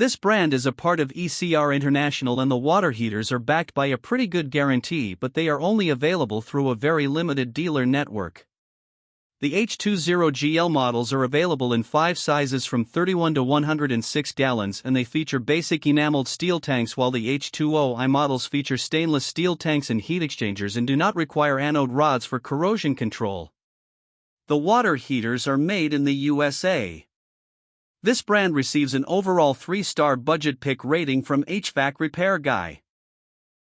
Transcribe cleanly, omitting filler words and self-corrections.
This brand is a part of ECR International, and the water heaters are backed by a pretty good guarantee, but they are only available through a very limited dealer network. The H2O GL models are available in 5 sizes from 31 to 106 gallons, and they feature basic enameled steel tanks, while the H2O I models feature stainless steel tanks and heat exchangers and do not require anode rods for corrosion control. The water heaters are made in the USA. This brand receives an overall 3-star budget pick rating from HvacRepairGuy.